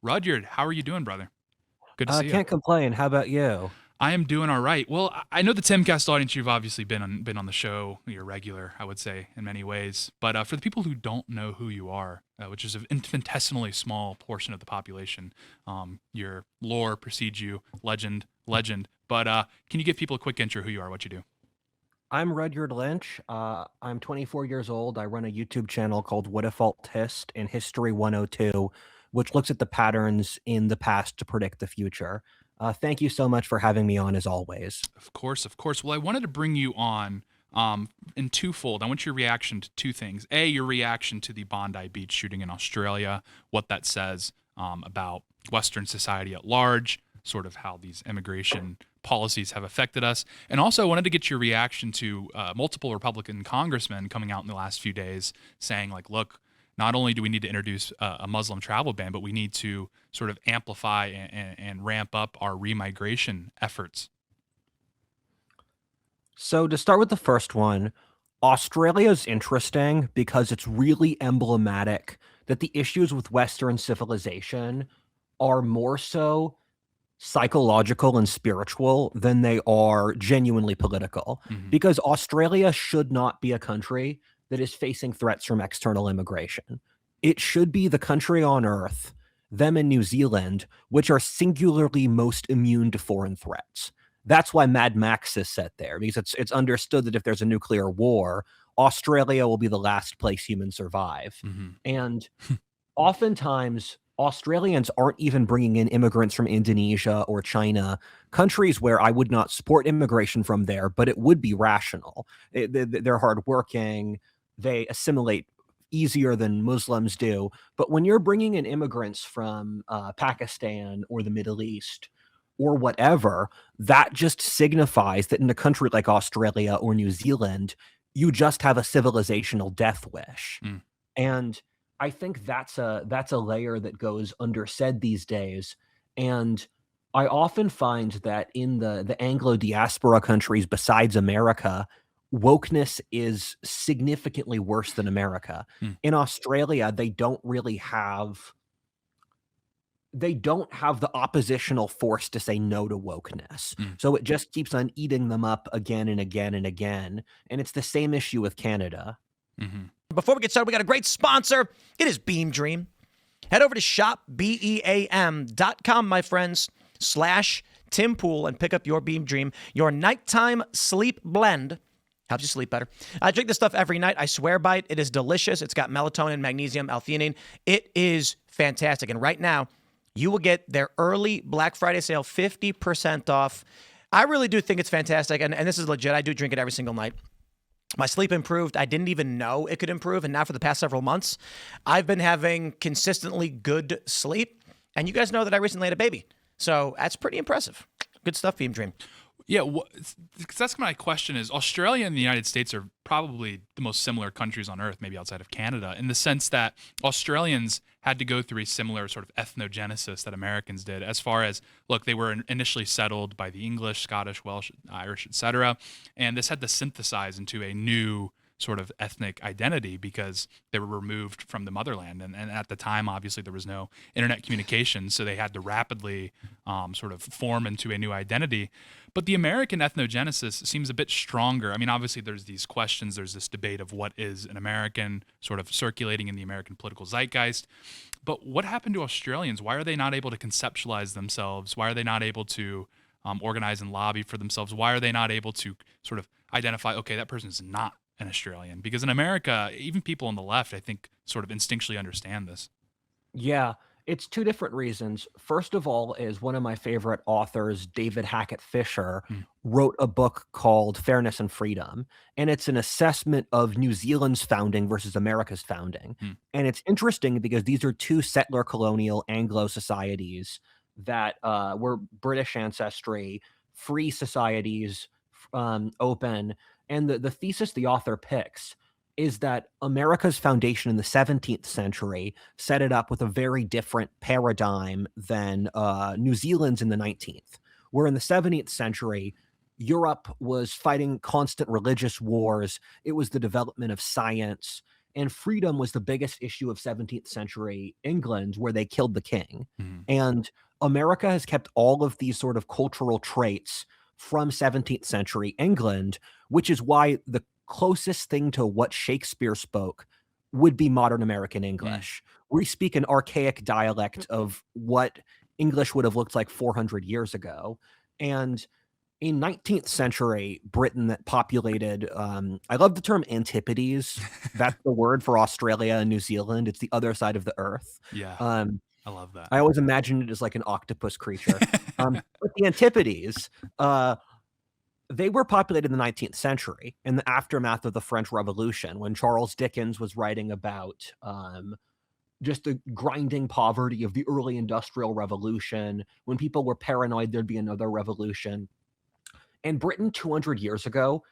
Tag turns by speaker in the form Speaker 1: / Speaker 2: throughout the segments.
Speaker 1: Rudyard, how are you doing, brother? Good to see you.
Speaker 2: Can't complain. How about you?
Speaker 1: I am doing all right. Well, I know the Timcast audience. You've obviously been on the show. You're regular, I would say, in many ways. But for the people who don't know who you are, which is an infinitesimally small portion of the population, your lore precedes you, legend. But can you give people a quick intro who you are, what you do?
Speaker 2: I'm Rudyard Lynch. I'm 24 years old. I run a YouTube channel called What If Alt Hist in History 102, which looks at the patterns in the past to predict the future. Thank you so much for having me on, as always.
Speaker 1: Of course, of course. Well, I wanted to bring you on in twofold. I want your reaction to two things. A, your reaction to the Bondi Beach shooting in Australia, what that says about Western society at large, sort of how these immigration policies have affected us. And also, I wanted to get your reaction to multiple Republican congressmen coming out in the last few days saying, like, look, not only do we need to introduce a Muslim travel ban, but we need to sort of amplify and ramp up our remigration efforts.
Speaker 2: So, to start with the first one, Australia's interesting because it's really emblematic that the issues with Western civilization are more so psychological and spiritual than they are genuinely political.
Speaker 1: Hmm.
Speaker 2: Because Australia should not be a country that is facing threats from external immigration. It should be the country on earth, them in New Zealand, which are singularly most immune to foreign threats. That's why Mad Max is set there, because it's understood that if there's a nuclear war, Australia will be the last place humans survive.
Speaker 1: Hmm.
Speaker 2: And oftentimes Australians aren't even bringing in immigrants from Indonesia or China, countries where I would not support immigration from there, but it would be rational. They're hardworking, they assimilate easier than Muslims do. But when you're bringing in immigrants from Pakistan or the Middle East or whatever, that just signifies that in a country like Australia or New Zealand, you just have a civilizational death wish.
Speaker 1: Mm.
Speaker 2: And I think that's a layer that goes undersaid these days. And I often find that in the Anglo diaspora countries besides America, wokeness is significantly worse than America.
Speaker 1: Mm.
Speaker 2: In Australia, they don't have the oppositional force to say no to wokeness.
Speaker 1: Mm.
Speaker 2: So it just keeps on eating them up again and again and again. And it's the same issue with Canada.
Speaker 1: Hmm.
Speaker 3: Before we get started, we got a great sponsor. It is Beam Dream. Head over to shopbeam.com, my friends, /Tim Pool, and pick up your Beam Dream, your nighttime sleep blend. Helps you sleep better. I drink this stuff every night. I swear by it. It is delicious. It's got melatonin, magnesium, L-theanine. It is fantastic. And right now, you will get their early Black Friday sale, 50% off. I really do think it's fantastic. And this is legit. I do drink it every single night. My sleep improved. I didn't even know it could improve. And now for the past several months, I've been having consistently good sleep. And you guys know that I recently had a baby. So that's pretty impressive. Good stuff, Beam Dream.
Speaker 1: Yeah, because that's my question is Australia and the United States are probably the most similar countries on earth, maybe outside of Canada, in the sense that Australians had to go through a similar sort of ethnogenesis that Americans did, as far as, look, they were initially settled by the English, Scottish, Welsh, Irish, etc., and this had to synthesize into a new sort of ethnic identity because they were removed from the motherland. And at the time, obviously, there was no internet communication, so they had to rapidly sort of form into a new identity. But the American ethnogenesis seems a bit stronger. I mean, obviously, there's these questions. There's this debate of what is an American sort of circulating in the American political zeitgeist. But what happened to Australians? Why are they not able to conceptualize themselves? Why are they not able to organize and lobby for themselves? Why are they not able to sort of identify, okay, that person is not an Australian? Because in America, even people on the left, I think, sort of instinctually understand this.
Speaker 2: Yeah, it's two different reasons. First of all, is one of my favorite authors, David Hackett Fisher,
Speaker 1: Mm.
Speaker 2: wrote a book called Fairness and Freedom, and it's an assessment of New Zealand's founding versus America's founding.
Speaker 1: Mm.
Speaker 2: And it's interesting because these are two settler colonial Anglo societies that were British ancestry, free societies, open. And the thesis the author picks is that America's foundation in the 17th century set it up with a very different paradigm than New Zealand's in the 19th, where in the 17th century, Europe was fighting constant religious wars. It was the development of science, and freedom was the biggest issue of 17th century England, where they killed the king.
Speaker 1: Mm.
Speaker 2: And America has kept all of these sort of cultural traits from 17th century England, which is why the closest thing to what Shakespeare spoke would be modern American
Speaker 1: Mm.
Speaker 2: English. We speak an archaic dialect of what English would have looked like 400 years ago. And in 19th century Britain that populated, I love the term antipodes. That's the word for Australia and New Zealand. It's the other side of the earth.
Speaker 1: Yeah,
Speaker 2: Um,
Speaker 1: I love that.
Speaker 2: I always imagined it as like an octopus creature. But the Antipodes, they were populated in the 19th century in the aftermath of the French Revolution when Charles Dickens was writing about just the grinding poverty of the early industrial revolution, when people were paranoid there'd be another revolution. And Britain 200 years ago,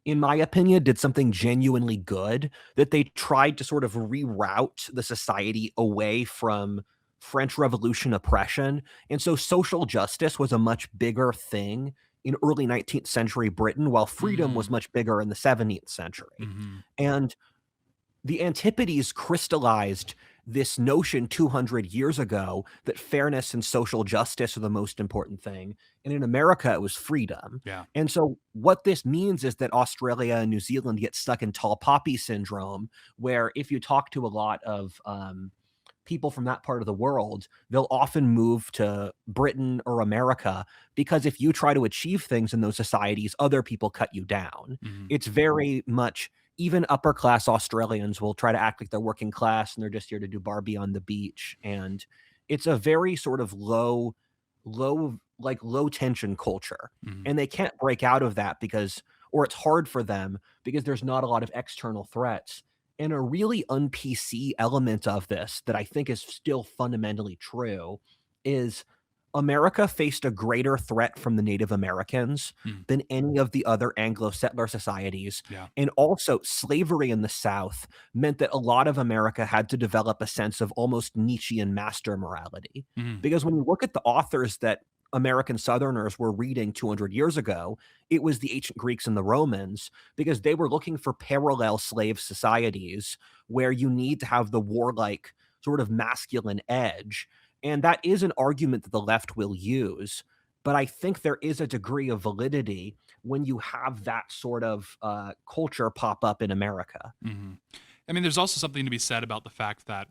Speaker 2: in my opinion, did something genuinely good, that they tried to sort of reroute the society away from French Revolution oppression. And so social justice was a much bigger thing in early 19th century Britain, while freedom was
Speaker 1: Mm.
Speaker 2: much bigger in the 17th century.
Speaker 1: Mhm.
Speaker 2: And the Antipodes crystallized this notion 200 years ago that fairness and social justice are the most important thing. And in America, it was freedom.
Speaker 1: Yeah.
Speaker 2: And so what this means is that Australia and New Zealand get stuck in tall poppy syndrome, where if you talk to a lot of people from that part of the world, they'll often move to Britain or America because if you try to achieve things in those societies, other people cut you down.
Speaker 1: Mhm.
Speaker 2: It's very much, even upper class Australians will try to act like they're working class and they're just here to do Barbie on the beach. And it's a very sort of low tension culture.
Speaker 1: Mhm.
Speaker 2: And they can't break out of that because, or it's hard for them because there's not a lot of external threats. And a really un-PC element of this that I think is still fundamentally true is America faced a greater threat from the Native Americans
Speaker 1: Mm.
Speaker 2: than any of the other Anglo-settler societies.
Speaker 1: Yeah.
Speaker 2: And also, slavery in the South meant that a lot of America had to develop a sense of almost Nietzschean master morality.
Speaker 1: Mhm.
Speaker 2: Because when you look at the authors that American Southerners were reading 200 years ago, it was the ancient Greeks and the Romans, because they were looking for parallel slave societies where you need to have the warlike sort of masculine edge. And that is an argument that the left will use. But I think there is a degree of validity when you have that sort of culture pop up in America.
Speaker 1: Mhm. I mean, there's also something to be said about the fact that,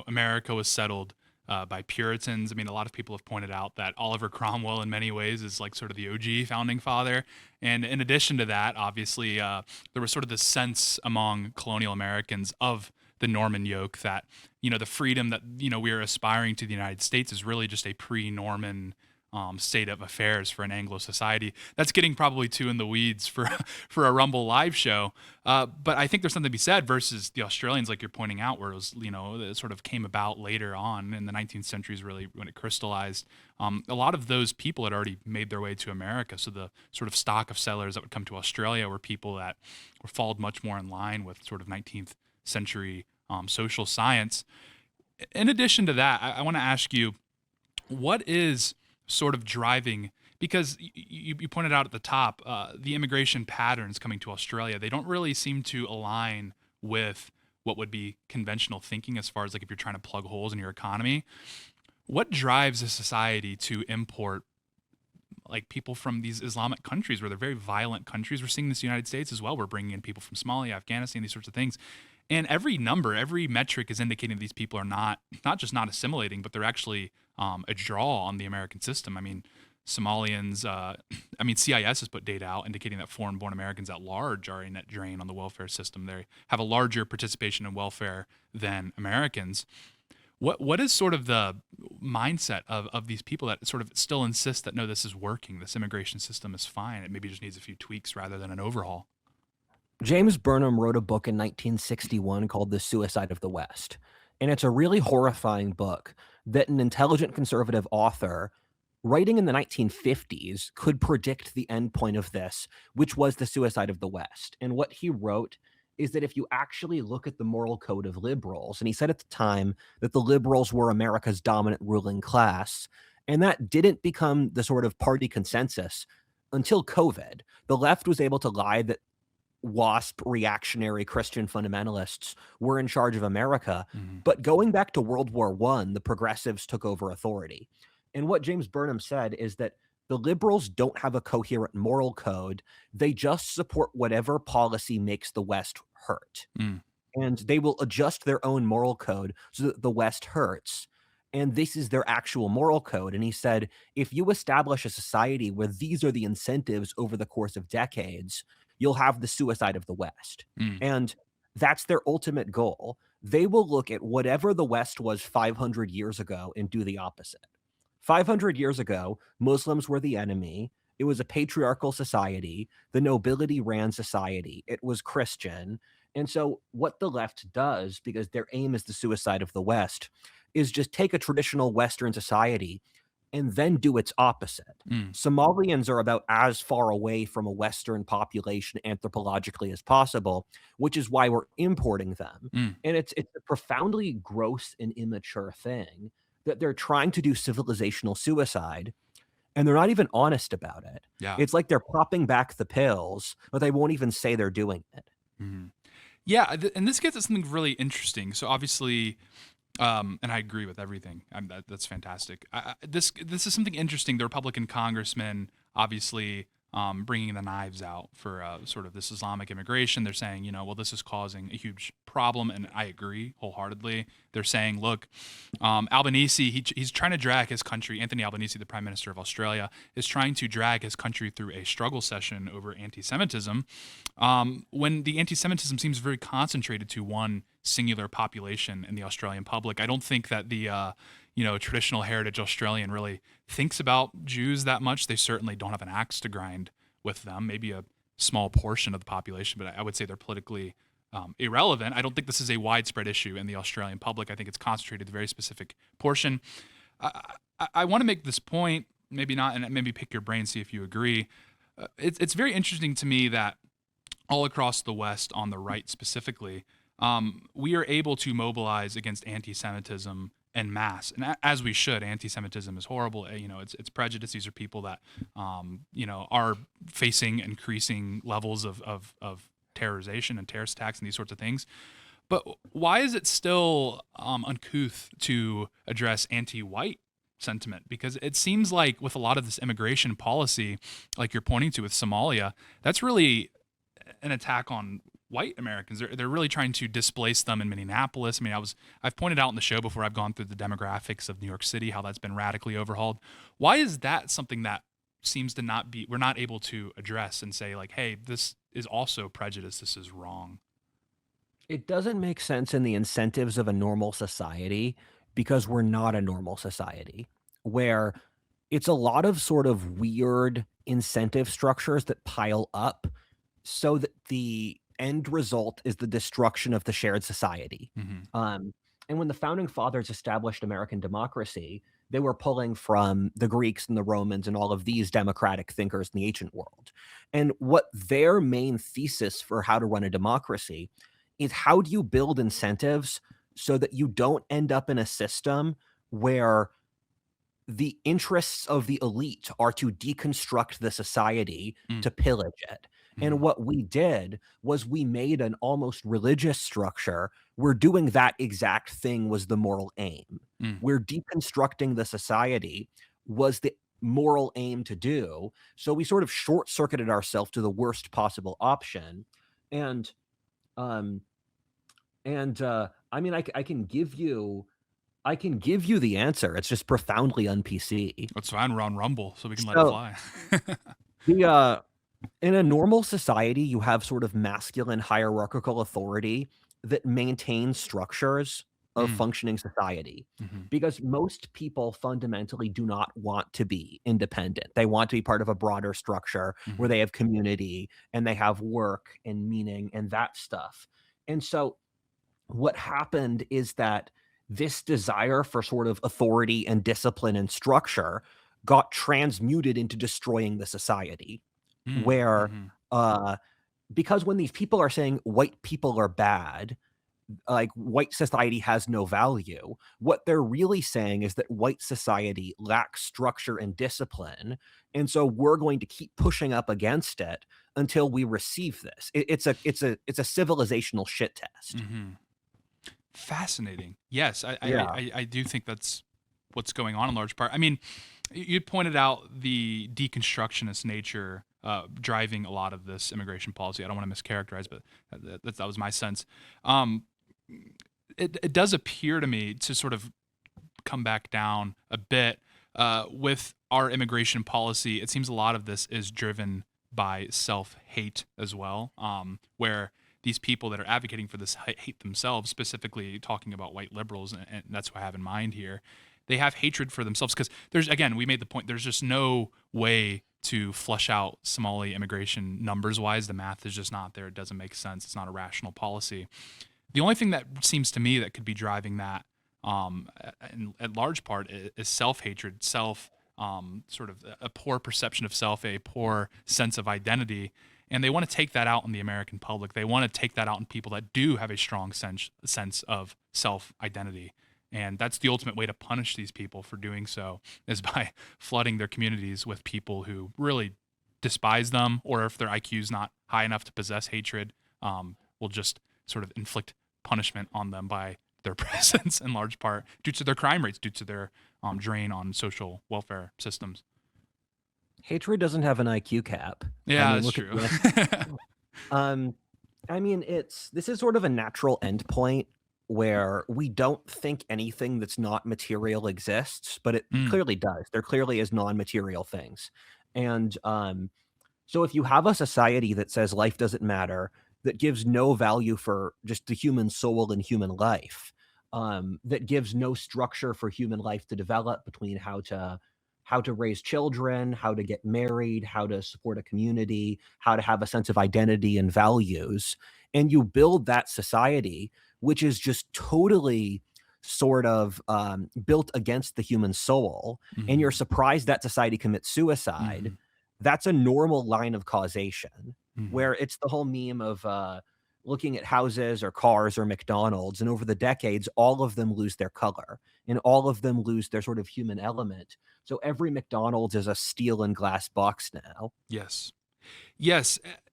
Speaker 1: America was settled by Puritans. I mean, a lot of people have pointed out that Oliver Cromwell, in many ways, is like sort of the OG founding father. And in addition to that, obviously, there was sort of this sense among colonial Americans of the Norman yoke that, the freedom that, we are aspiring to the United States is really just a pre-Norman state of affairs for an Anglo society. That's getting probably too in the weeds for for a Rumble live show. But I think there's something to be said versus the Australians, like you're pointing out, where it was, it sort of came about later on in the 19th century is really when it crystallized. A lot of those people had already made their way to America. So the sort of stock of settlers that would come to Australia were people that were followed much more in line with sort of 19th century social science. In addition to that, I want to ask you, what is sort of driving, because you pointed out at the top, the immigration patterns coming to Australia, they don't really seem to align with what would be conventional thinking as far as like if you're trying to plug holes in your economy. What drives a society to import like people from these Islamic countries where they're very violent countries? We're seeing this in the United States as well. We're bringing in people from Somalia, Afghanistan, these sorts of things. And every number, every metric is indicating these people are not just not assimilating, but they're actually a draw on the American system. I mean, Somalians, CIS has put data out indicating that foreign-born Americans at large are a net drain on the welfare system. They have a larger participation in welfare than Americans. What is sort of the mindset of these people that sort of still insist that, no, this is working, this immigration system is fine, it maybe just needs a few tweaks rather than an overhaul?
Speaker 2: James Burnham wrote a book in 1961 called The Suicide of the West. And it's a really horrifying book that an intelligent conservative author writing in the 1950s could predict the end point of this, which was the suicide of the West. And what he wrote is that if you actually look at the moral code of liberals, and he said at the time that the liberals were America's dominant ruling class, and that didn't become the sort of party consensus until COVID. The left was able to lie that WASP reactionary Christian fundamentalists were in charge of America.
Speaker 1: Mm-hmm.
Speaker 2: But going back to World War I, the progressives took over authority. And what James Burnham said is that the liberals don't have a coherent moral code. They just support whatever policy makes the West hurt.
Speaker 1: Mm.
Speaker 2: And they will adjust their own moral code so that the West hurts. And this is their actual moral code. And he said, if you establish a society where these are the incentives over the course of decades, you'll have the suicide of the West.
Speaker 1: Mm.
Speaker 2: And that's their ultimate goal. They will look at whatever the West was 500 years ago and do the opposite. 500 years ago, Muslims were the enemy. It was a patriarchal society. The nobility ran society. It was Christian. And so what the left does, because their aim is the suicide of the West, is just take a traditional Western society and then do its opposite.
Speaker 1: Mm.
Speaker 2: Somalians are about as far away from a Western population anthropologically as possible, which is why we're importing them.
Speaker 1: Mm.
Speaker 2: And it's a profoundly gross and immature thing that they're trying to do civilizational suicide, and they're not even honest about it.
Speaker 1: Yeah.
Speaker 2: It's like they're popping back the pills, but they won't even say they're doing it.
Speaker 1: Mm-hmm. Yeah, and this gets at something really interesting. So obviously, and I agree with everything. That's fantastic. This is something interesting. The Republican congressman obviously bringing the knives out for sort of this Islamic immigration. They're saying, well, this is causing a huge problem, and I agree wholeheartedly. They're saying, look, Albanese, he's trying to drag his country. Anthony Albanese, the Prime Minister of Australia, is trying to drag his country through a struggle session over anti-Semitism, when the anti-Semitism seems very concentrated to one singular population in the Australian public. I don't think that the traditional heritage Australian really thinks about Jews that much. They certainly don't have an axe to grind with them. Maybe a small portion of the population, but I would say they're politically irrelevant. I don't think this is a widespread issue in the Australian public. I think it's concentrated to a very specific portion. I want to make this point, maybe not, and maybe pick your brain, see if you agree. It's very interesting to me that all across the West, on the right specifically, we are able to mobilize against anti-Semitism en masse, and as we should. Anti-Semitism is horrible. It's prejudice. These are people that are facing increasing levels of terrorization and terrorist attacks and these sorts of things. But why is it still uncouth to address anti-white sentiment? Because it seems like with a lot of this immigration policy, like you're pointing to with Somalia, that's really an attack on white Americans. They're really trying to displace them in Minneapolis. I mean, I've pointed out in the show before, I've gone through the demographics of New York City, how that's been radically overhauled. Why is that something that seems to we're not able to address and say, like, hey, this is also prejudice, this is wrong?
Speaker 2: It doesn't make sense in the incentives of a normal society, because we're not a normal society, where it's a lot of sort of weird incentive structures that pile up so that the end result is the destruction of the shared society.
Speaker 1: Mm-hmm.
Speaker 2: And when the founding fathers established American democracy, they were pulling from the Greeks and the Romans and all of these democratic thinkers in the ancient world. And what their main thesis for how to run a democracy is, how do you build incentives so that you don't end up in a system where the interests of the elite are to deconstruct the society to pillage it. And what we did was we made an almost religious structure where doing that exact thing was the moral aim. Where deconstructing the society was the moral aim to do. So we sort of short-circuited ourselves to the worst possible option. And I mean, I can give you the answer. It's just profoundly un-PC.
Speaker 1: That's fine. We're on Rumble, so we can let it fly.
Speaker 2: In a normal society, you have sort of masculine hierarchical authority that maintains structures of functioning society, because most people fundamentally do not want to be independent. They want to be part of a broader structure where they have community and they have work and meaning and that stuff. And so what happened is that this desire for sort of authority and discipline and structure got transmuted into destroying the society, where because when these people are saying white people are bad, like white society has no value, what they're really saying is that white society lacks structure and discipline, and so we're going to keep pushing up against it until we receive this. It's a civilizational shit test.
Speaker 1: Fascinating. Yes,
Speaker 2: Yeah.
Speaker 1: I do think that's what's going on in large part. I mean, you pointed out the deconstructionist nature driving a lot of this immigration policy. I don't want to mischaracterize, but that was my sense. It does appear to me to sort of come back down a bit with our immigration policy. It seems a lot of this is driven by self-hate as well, where these people that are advocating for this hate themselves, specifically talking about white liberals, and that's what I have in mind here. They have hatred for themselves because we made the point, there's just no way to flush out Somali immigration numbers-wise. The math is just not there. It doesn't make sense. It's not a rational policy. The only thing that seems to me that could be driving that in large part is self-hatred, sort of a poor perception of self, a poor sense of identity. And they want to take that out in the American public. They want to take that out in people that do have a strong sense of self-identity. And that's the ultimate way to punish these people for doing so, is by flooding their communities with people who really despise them, or if their IQ is not high enough to possess hatred, will just sort of inflict punishment on them by their presence in large part due to their crime rates, due to their drain on social welfare systems.
Speaker 2: Hatred doesn't have an IQ cap.
Speaker 1: Yeah, that's true.
Speaker 2: I mean, this is sort of a natural endpoint where we don't think anything that's not material exists, but it clearly does. There clearly is non-material things. And so if you have a society that says life doesn't matter, that gives no value for just the human soul and human life, that gives no structure for human life to develop between how to raise children, how to get married, how to support a community, how to have a sense of identity and values. And you build that society, which is just totally sort of built against the human soul, and you're surprised that society commits suicide. That's a normal line of causation, where it's the whole meme of looking at houses or cars or McDonald's, and over the decades, all of them lose their color and all of them lose their sort of human element. So every McDonald's is a steel and glass box now.
Speaker 1: Yes.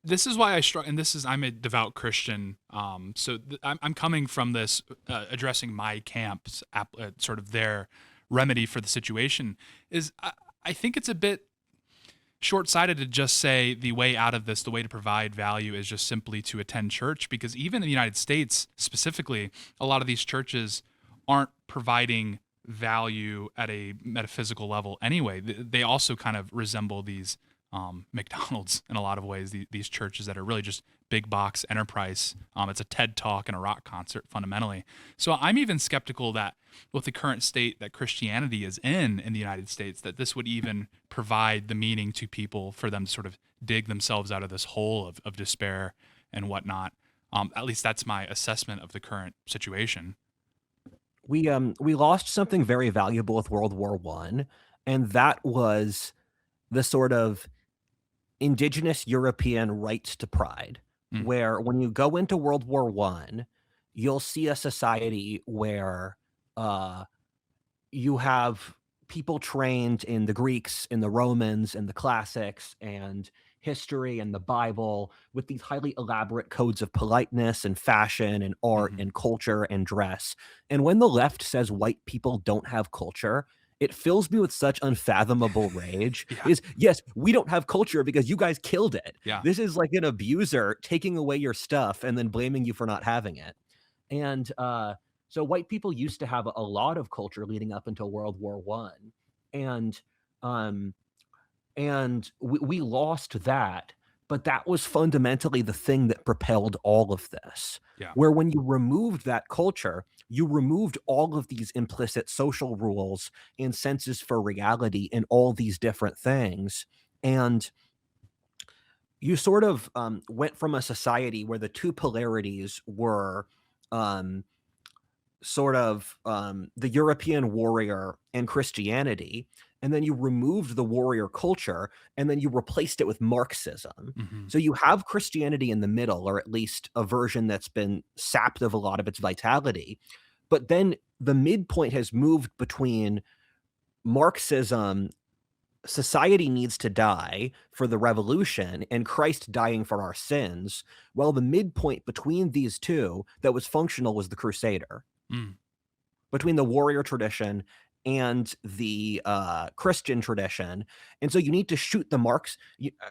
Speaker 1: This is why I struggle, and I'm a devout Christian. So I'm coming from this, addressing my camp's sort of their remedy for the situation is I think it's a bit short-sighted to just say the way out of this, the way to provide value is just simply to attend church, because even in the United States specifically, a lot of these churches aren't providing value at a metaphysical level anyway. They also kind of resemble these McDonald's in a lot of ways, these churches that are really just big box enterprise. It's a TED Talk and a rock concert fundamentally. So I'm even skeptical that with the current state that Christianity is in the United States, that this would even provide the meaning to people for them to sort of dig themselves out of this hole of despair and whatnot. At least that's my assessment of the current situation.
Speaker 2: We lost something very valuable with World War I, and that was the sort of indigenous European rights to pride, where when you go into World War I, you'll see a society where you have people trained in the Greeks, in the Romans, and the classics, and history and the Bible, with these highly elaborate codes of politeness and fashion and art and culture and dress. And when the left says white people don't have culture, it fills me with such unfathomable rage. Yes, we don't have culture because you guys killed it. This is like an abuser taking away your stuff and then blaming you for not having it. And so white people used to have a lot of culture leading up until World War I. And we lost that, but that was fundamentally the thing that propelled all of this. Where when you removed that culture, you removed all of these implicit social rules and senses for reality and all these different things. And you sort of went from a society where the two polarities were sort of the European warrior and Christianity, and then you removed the warrior culture, and then you replaced it with Marxism. So you have Christianity in the middle, or at least a version that's been sapped of a lot of its vitality. But then the midpoint has moved between Marxism society needs to die for the revolution and Christ dying for our sins. Well, the midpoint between these two that was functional was the Crusader,
Speaker 1: Mm.
Speaker 2: between the warrior tradition and the Christian tradition. And so you need to shoot the marks.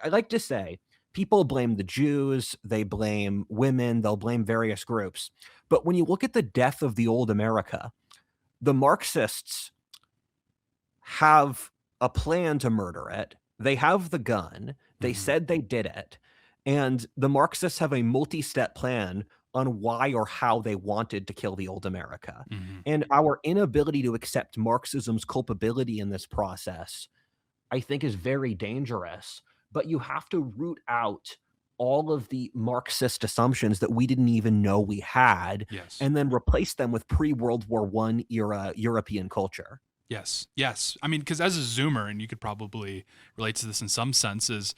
Speaker 2: I like to say people blame the Jews, they blame women, they'll blame various groups. But when you look at the death of the old America, the Marxists have a plan to murder it. They have the gun. They
Speaker 1: Mhm.
Speaker 2: said they did it. And the Marxists have a multi-step plan on why or how they wanted to kill the old America.
Speaker 1: Mhm.
Speaker 2: And our inability to accept Marxism's culpability in this process, I think, is very dangerous. But you have to root out all of the Marxist assumptions that we didn't even know we had,
Speaker 1: Yes.
Speaker 2: and then replace them with pre-World War I era European culture.
Speaker 1: Yes. Yes. I mean, because as a Zoomer, and you could probably relate to this in some senses,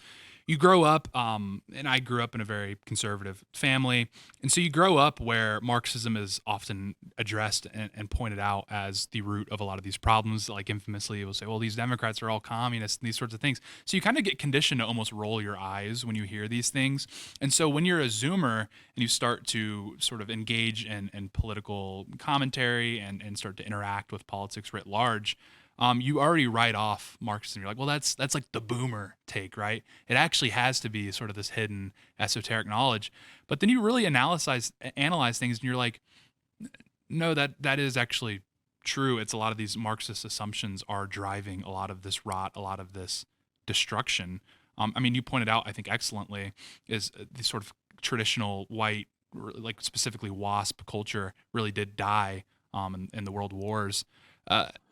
Speaker 1: you grow up, and I grew up in a very conservative family. And so you grow up where Marxism is often addressed and pointed out as the root of a lot of these problems. Like infamously, it will say, well, these Democrats are all communists and these sorts of things. So you kind of get conditioned to almost roll your eyes when you hear these things. And so when you're a Zoomer and you start to sort of engage in political commentary and start to interact with politics writ large, you already write off Marxism. You're like, well, that's like the boomer take, right? It actually has to be sort of this hidden esoteric knowledge. But then you really analyze things, and you're like, no, that is actually true. It's a lot of these Marxist assumptions are driving a lot of this rot, a lot of this destruction. I mean, you pointed out, I think, excellently, is the sort of traditional white, like specifically WASP culture, really did die in the world wars.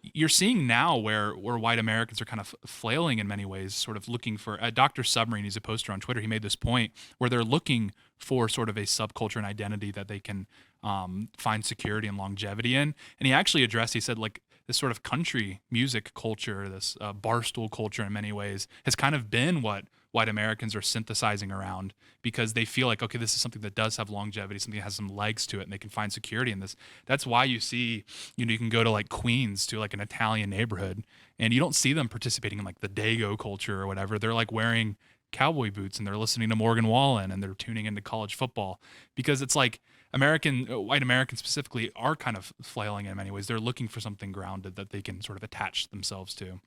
Speaker 1: You're seeing now where white Americans are kind of flailing in many ways, sort of looking for Dr. Submarine. He's a poster on Twitter. He made this point where they're looking for sort of a subculture and identity that they can find security and longevity in. And he actually addressed, he said, like, this sort of country music culture, this barstool culture in many ways, has kind of been what white Americans are synthesizing around, because they feel like, okay, this is something that does have longevity, something that has some legs to it, and they can find security in this. That's why you see, you can go to like Queens, to like an Italian neighborhood, and you don't see them participating in like the Dago culture or whatever. They're like wearing cowboy boots and they're listening to Morgan Wallen and they're tuning into college football, because it's like white Americans specifically are kind of flailing in many ways. They're looking for something grounded that they can sort of attach themselves to.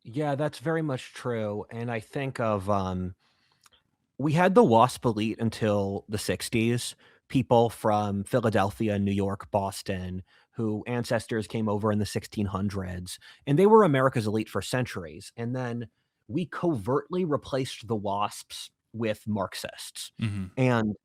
Speaker 2: Yeah, that's very much true. And I think of we had the WASP elite until the 60s, people from Philadelphia, New York, Boston, who ancestors came over in the 1600s, and they were America's elite for centuries. And then we covertly replaced the WASPs with Marxists.
Speaker 1: Mm-hmm.
Speaker 2: And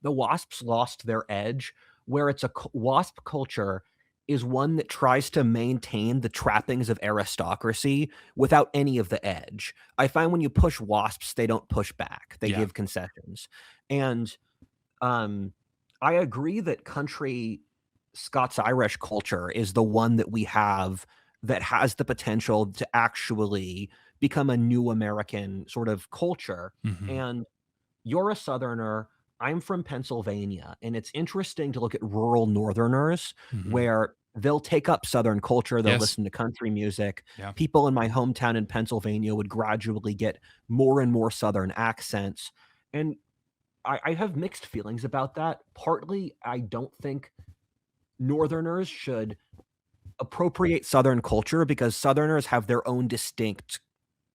Speaker 2: the WASPs lost their edge, where it's WASP culture is one that tries to maintain the trappings of aristocracy without any of the edge. I find when you push WASPs, they don't push back. They give concessions. And I agree that country Scots-Irish culture is the one that we have that has the potential to actually become a new American sort of culture.
Speaker 1: Mm-hmm.
Speaker 2: And you're a Southerner. I'm from Pennsylvania, and it's interesting to look at rural Northerners where they'll take up Southern culture. They'll listen to country music.
Speaker 1: Yeah.
Speaker 2: People in my hometown in Pennsylvania would gradually get more and more Southern accents. And I have mixed feelings about that. Partly, I don't think Northerners should appropriate Southern culture, because Southerners have their own distinct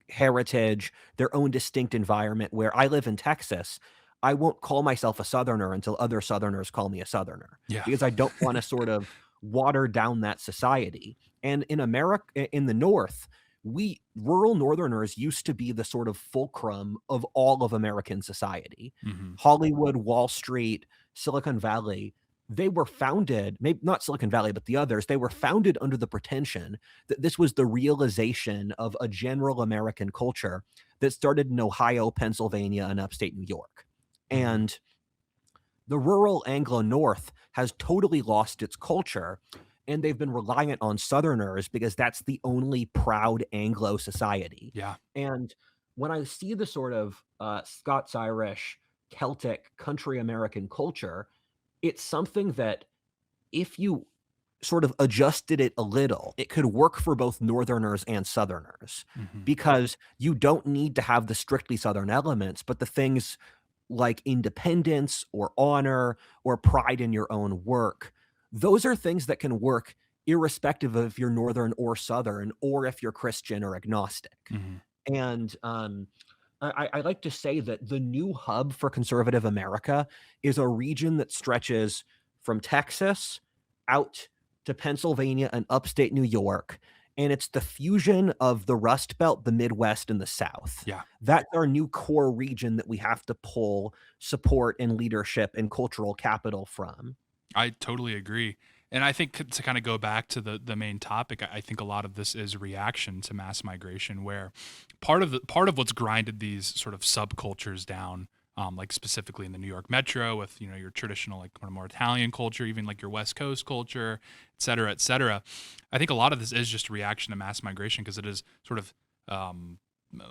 Speaker 2: heritage, their own distinct environment. Where I live in Texas, I won't call myself a Southerner until other Southerners call me a Southerner, because I don't want to sort of water down that society. And in America, in the North, rural Northerners used to be the sort of fulcrum of all of American society.
Speaker 1: Mm-hmm.
Speaker 2: Hollywood, Wall Street, Silicon Valley, they were founded, maybe not Silicon Valley, but the others, they were founded under the pretension that this was the realization of a general American culture that started in Ohio, Pennsylvania, and upstate New York. And the rural Anglo-North has totally lost its culture, and they've been reliant on Southerners because that's the only proud Anglo society.
Speaker 1: Yeah.
Speaker 2: And when I see the sort of Scots-Irish, Celtic, country American culture, it's something that if you sort of adjusted it a little, it could work for both Northerners and Southerners, because you don't need to have the strictly Southern elements, but the things like independence or honor or pride in your own work, those are things that can work irrespective of if you're Northern or Southern, or if you're Christian or agnostic.
Speaker 1: Mhm.
Speaker 2: And I like to say that the new hub for conservative America is a region that stretches from Texas out to Pennsylvania and upstate New York. And it's the fusion of the Rust Belt, the Midwest, and the South.
Speaker 1: Yeah.
Speaker 2: That's our new core region that we have to pull support and leadership and cultural capital from.
Speaker 1: I totally agree. And I think to kind of go back to the main topic, I think a lot of this is reaction to mass migration, where part of what's grinded these sort of subcultures down, like specifically in the New York metro with, your traditional, like more Italian culture, even like your West Coast culture, et cetera, et cetera. I think a lot of this is just a reaction to mass migration, because it is sort of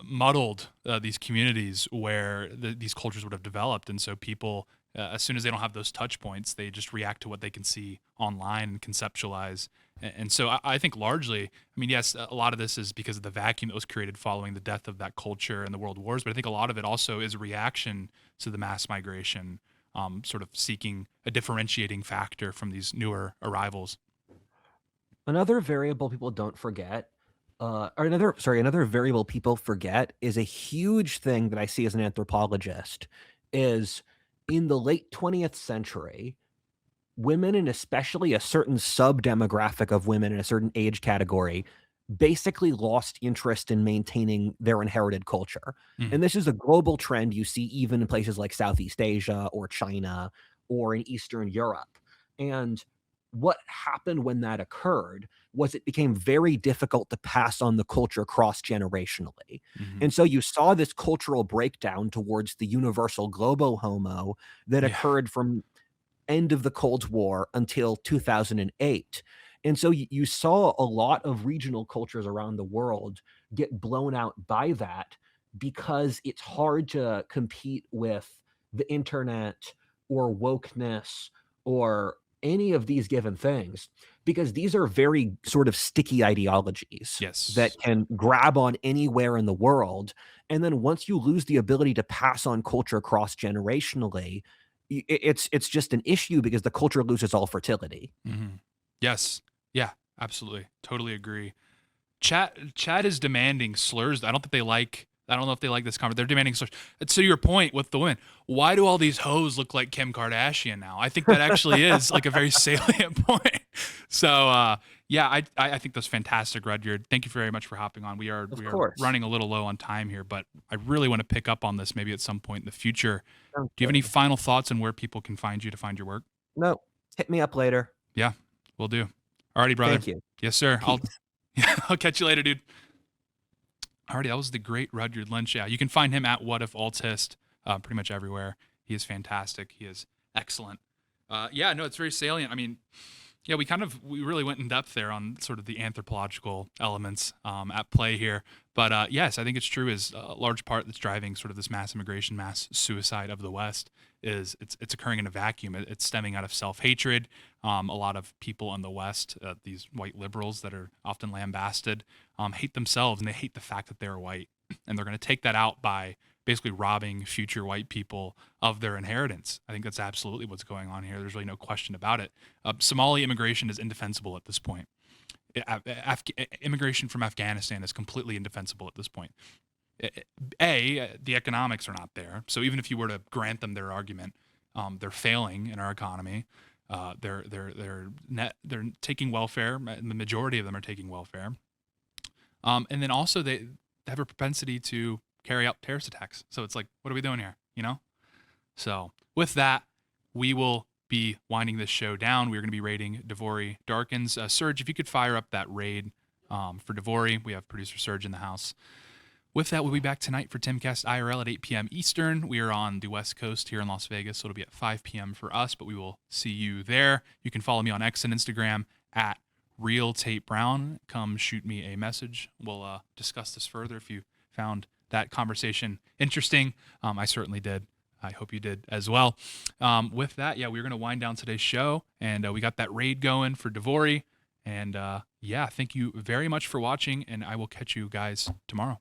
Speaker 1: muddled these communities where these cultures would have developed. And so people, as soon as they don't have those touch points, they just react to what they can see online and conceptualize. And so I think largely, I mean, yes, a lot of this is because of the vacuum that was created following the death of that culture and the world wars, but I think a lot of it also is a reaction to the mass migration, sort of seeking a differentiating factor from these newer arrivals.
Speaker 2: Another variable people don't forget, another variable people forget is a huge thing that I see as an anthropologist is in the late 20th century, women, and especially a certain sub-demographic of women in a certain age category, basically lost interest in maintaining their inherited culture.
Speaker 1: Mhm.
Speaker 2: And this is a global trend you see even in places like Southeast Asia or China or in Eastern Europe. And what happened when that occurred was it became very difficult to pass on the culture cross-generationally.
Speaker 1: Mhm.
Speaker 2: And so you saw this cultural breakdown towards the universal globo homo that
Speaker 1: Yeah.
Speaker 2: occurred from end of the Cold War until 2008. And so you saw a lot of regional cultures around the world get blown out by that, because it's hard to compete with the internet or wokeness or any of these given things, because these are very sort of sticky ideologies that
Speaker 1: Yes.
Speaker 2: can grab on anywhere in the world. And then once you lose the ability to pass on culture cross generationally, it's just an issue because the culture loses all fertility.
Speaker 1: Mhm. Yes. Yeah, absolutely. Totally agree. Chat is demanding slurs. I don't know if they like this conversation. They're demanding slurs. To your point with the women, why do all these hoes look like Kim Kardashian now? I think that actually is like a very salient point. So yeah, I think that's fantastic, Rudyard. Thank you very much for hopping on. We are
Speaker 2: Of
Speaker 1: we are
Speaker 2: course.
Speaker 1: running a little low on time here, but I really want to pick up on this maybe at some point in the future.
Speaker 2: Sounds
Speaker 1: Do you have any
Speaker 2: good.
Speaker 1: final thoughts on where people can find you to find your work?
Speaker 2: No, hit me up later.
Speaker 1: Yeah, we'll do. Alrighty, brother.
Speaker 2: Thank you.
Speaker 1: Yes, sir.
Speaker 2: Peace.
Speaker 1: I'll catch you later, dude. Alrighty, that was the great Rudyard Lynch. Yeah, you can find him at What If Altist, pretty much everywhere. He is fantastic. He is excellent. Yeah, no, it's very salient. I mean, yeah, we really went in depth there on sort of the anthropological elements at play here. But yes, I think it's true. Is a large part that's driving sort of this mass immigration, mass suicide of the West is it's occurring in a vacuum. It's stemming out of self-hatred. A lot of people in the West, these white liberals that are often lambasted, hate themselves, and they hate the fact that they're white, and they're going to take that out by basically robbing future white people of their inheritance. I think that's absolutely what's going on here. There's really no question about it. Somali immigration is indefensible at this point. Immigration from Afghanistan is completely indefensible at this point. The economics are not there. So even if you were to grant them their argument, they're failing in our economy. They're taking welfare. And the majority of them are taking welfare. And then also they have a propensity to carry out terrorist attacks. So it's like, what are we doing here? So with that, we will be winding this show down. We're going to be rating Devori Darkins. Serge, if you could fire up that raid for Devori. We have producer Serge in the house. With that, we'll be back tonight for Timcast IRL at 8 p.m. Eastern. We are on the West Coast here in Las Vegas, so it'll be at 5 p.m. for us, but we will see you there. You can follow me on X and Instagram at Real Tate Brown. Come shoot me a message. We'll discuss this further if you found that conversation interesting. I certainly did. I hope you did as well. With that, yeah, we're going to wind down today's show, and we got that raid going for Devori. And yeah, thank you very much for watching, and I will catch you guys tomorrow.